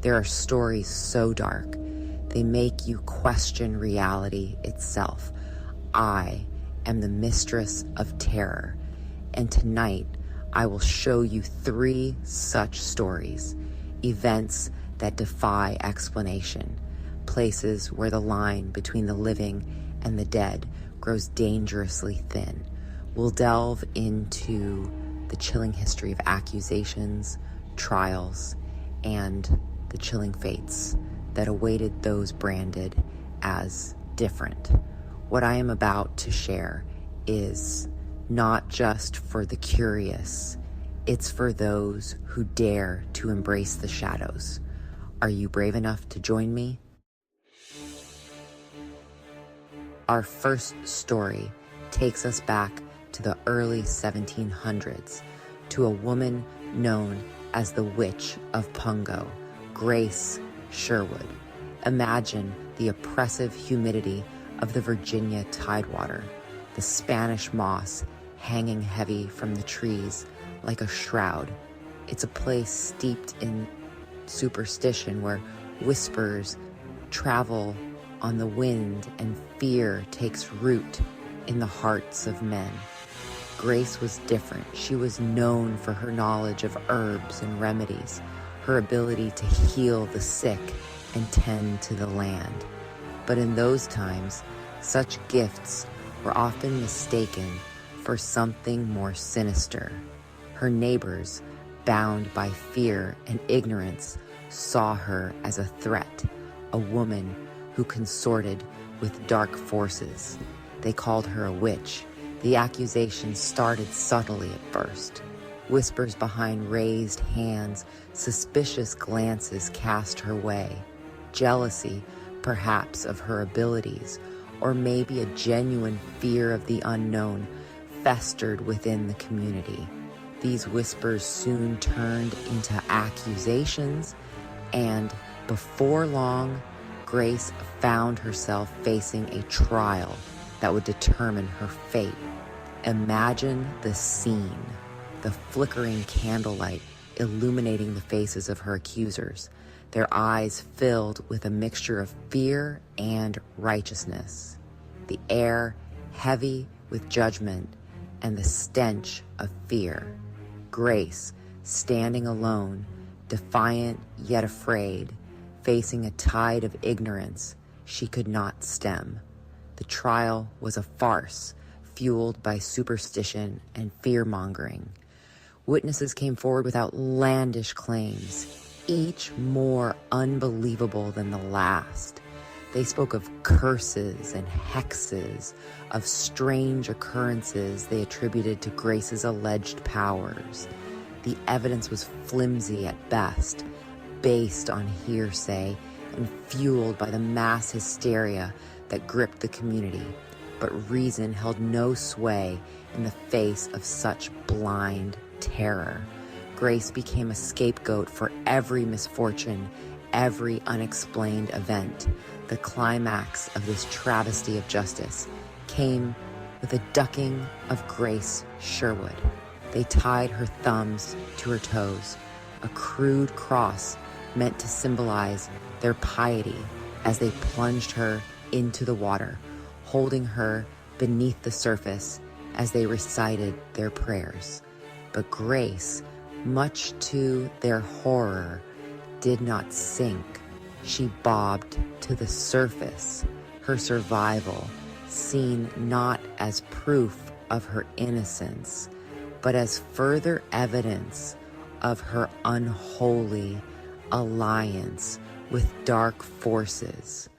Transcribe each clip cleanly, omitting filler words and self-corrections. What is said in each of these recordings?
There are stories so dark, they make you question reality itself. I am the Mistress of Terror, and tonight I will show you 3 such stories, events that defy explanation, places where the line between the living and the dead grows dangerously thin. We'll delve into the chilling history of accusations, trials, and the chilling fates that awaited those branded as different. What I am about to share is not just for the curious, it's for those who dare to embrace the shadows. Are you brave enough to join me? Our first story takes us back to the early 1700s, to a woman known as the Witch of Pungo, Grace Sherwood. Imagine the oppressive humidity of the Virginia tidewater, the Spanish moss hanging heavy from the trees like a shroud. It's a place steeped in superstition where whispers travel on the wind and fear takes root in the hearts of men. Grace was different. She was known for her knowledge of herbs and remedies, her ability to heal the sick and tend to the land. But in those times, such gifts were often mistaken for something more sinister. Her neighbors, bound by fear and ignorance, saw her as a threat, a woman who consorted with dark forces. They called her a witch. The accusation started subtly at first. Whispers behind raised hands, suspicious glances cast her way. Jealousy, perhaps, of her abilities, or maybe a genuine fear of the unknown, festered within the community. These whispers soon turned into accusations, and before long, Grace found herself facing a trial that would determine her fate. Imagine the scene, the flickering candlelight illuminating the faces of her accusers, their eyes filled with a mixture of fear and righteousness, the air heavy with judgment and the stench of fear. Grace, standing alone, defiant yet afraid, facing a tide of ignorance she could not stem. The trial was a farce, fueled by superstition and fear-mongering. Witnesses came forward with outlandish claims, each more unbelievable than the last. They spoke of curses and hexes, of strange occurrences they attributed to Grace's alleged powers. The evidence was flimsy at best, based on hearsay and fueled by the mass hysteria that gripped the community. But reason held no sway in the face of such blind terror. Grace became a scapegoat for every misfortune, every unexplained event. The climax of this travesty of justice came with a ducking of Grace Sherwood. They tied her thumbs to her toes, a crude cross meant to symbolize their piety as they plunged her into the water, holding her beneath the surface as they recited their prayers. But Grace, much to their horror, did not sink. She bobbed to the surface, her survival seen not as proof of her innocence, but as further evidence of her unholy alliance with dark forces.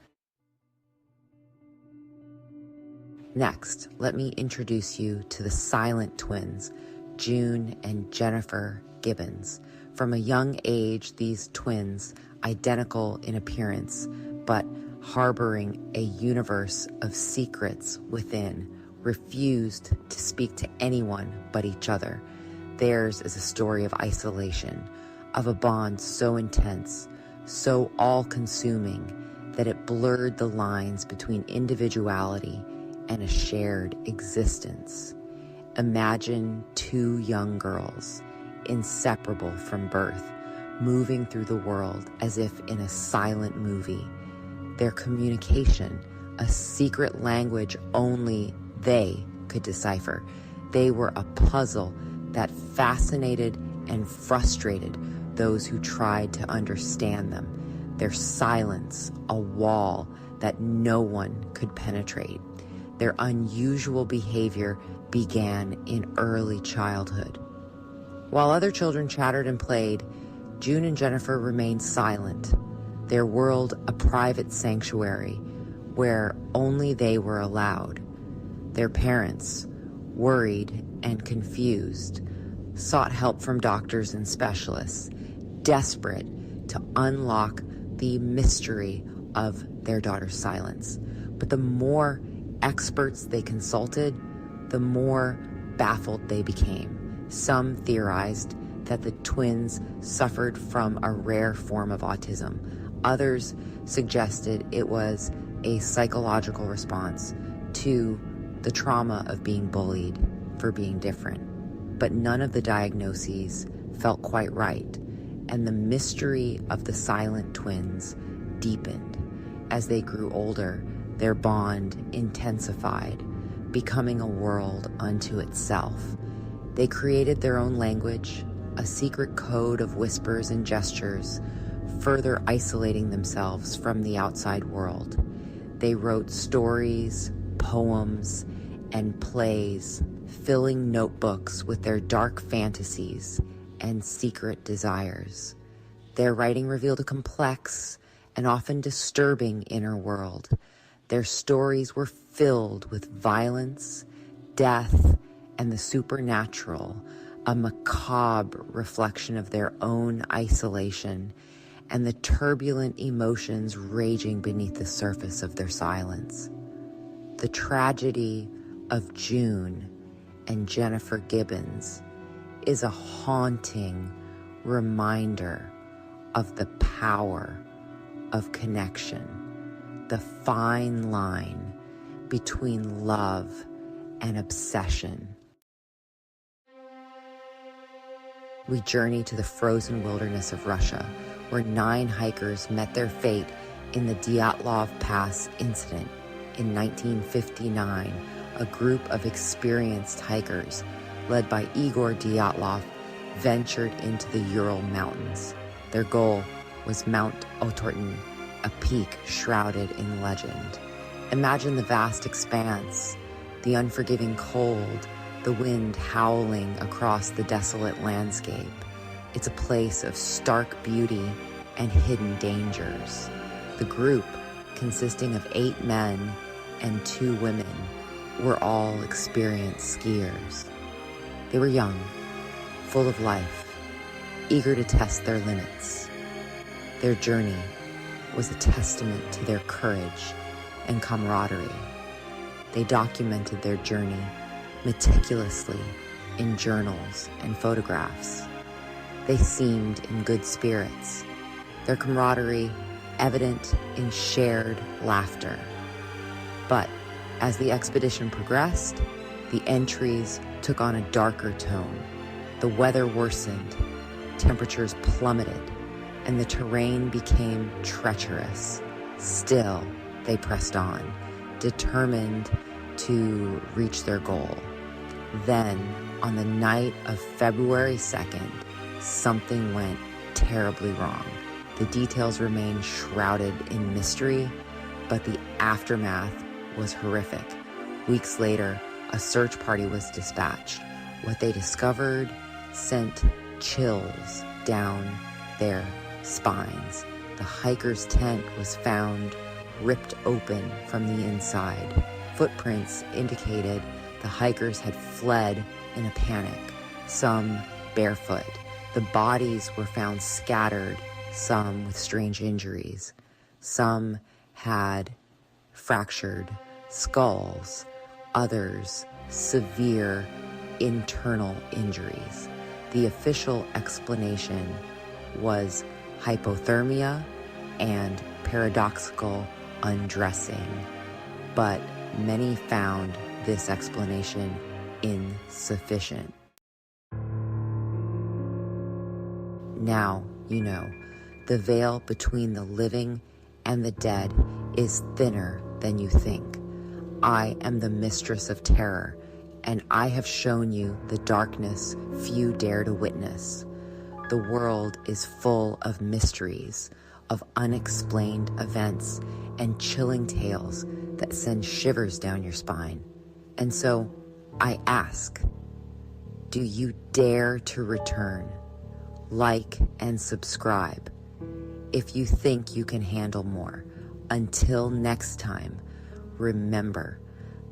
Next, let me introduce you to the silent twins, June and Jennifer Gibbons. From a young age, these twins, identical in appearance, but harboring a universe of secrets within, refused to speak to anyone but each other. Theirs is a story of isolation, of a bond so intense, so all-consuming, that it blurred the lines between individuality and a shared existence. Imagine two young girls, inseparable from birth, moving through the world as if in a silent movie. Their communication, a secret language only they could decipher. They were a puzzle that fascinated and frustrated those who tried to understand them. Their silence, a wall that no one could penetrate. Their unusual behavior began in early childhood. While other children chattered and played, June and Jennifer remained silent, their world a private sanctuary where only they were allowed. Their parents, worried and confused, sought help from doctors and specialists, desperate to unlock the mystery of their daughter's silence. But the more experts they consulted, the more baffled they became. Some theorized that the twins suffered from a rare form of autism. Others suggested it was a psychological response to the trauma of being bullied for being different. But none of the diagnoses felt quite right, and the mystery of the silent twins deepened. As they grew older, their bond intensified, becoming a world unto itself. They created their own language, a secret code of whispers and gestures, further isolating themselves from the outside world. They wrote stories, poems, and plays, filling notebooks with their dark fantasies and secret desires. Their writing revealed a complex and often disturbing inner world. Their stories were filled with violence, death, and the supernatural, a macabre reflection of their own isolation and the turbulent emotions raging beneath the surface of their silence. The tragedy of June and Jennifer Gibbons is a haunting reminder of the power of connection, the fine line between love and obsession. We journey to the frozen wilderness of Russia, where 9 hikers met their fate in the Dyatlov Pass Incident. In 1959, a group of experienced hikers, led by Igor Dyatlov, ventured into the Ural Mountains. Their goal was Mount Otorten, a peak shrouded in legend. Imagine the vast expanse, the unforgiving cold, the wind howling across the desolate landscape. It's a place of stark beauty and hidden dangers. The group, consisting of 8 men and 2 women, were all experienced skiers. They were young, full of life, eager to test their limits. Their journey was a testament to their courage and camaraderie. They documented their journey meticulously in journals and photographs. They seemed in good spirits, their camaraderie evident in shared laughter. But as the expedition progressed, the entries took on a darker tone. The weather worsened, temperatures plummeted, and the terrain became treacherous. Still, they pressed on, determined to reach their goal. Then, on the night of February 2nd, something went terribly wrong. The details remain shrouded in mystery, but the aftermath was horrific. Weeks later, a search party was dispatched. What they discovered sent chills down their spines. The hiker's tent was found ripped open from the inside. Footprints indicated the hikers had fled in a panic, some barefoot. The bodies were found scattered, some with strange injuries. Some had fractured skulls, others severe internal injuries. The official explanation was hypothermia and paradoxical undressing, but many found this explanation insufficient. Now, you know, the veil between the living and the dead is thinner than you think. I am the Mistress of Terror, and I have shown you the darkness few dare to witness. The world is full of mysteries, of unexplained events, and chilling tales that send shivers down your spine. And so I ask, do you dare to return? Like and subscribe if you think you can handle more. Until next time, remember,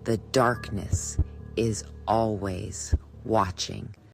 the darkness is always watching.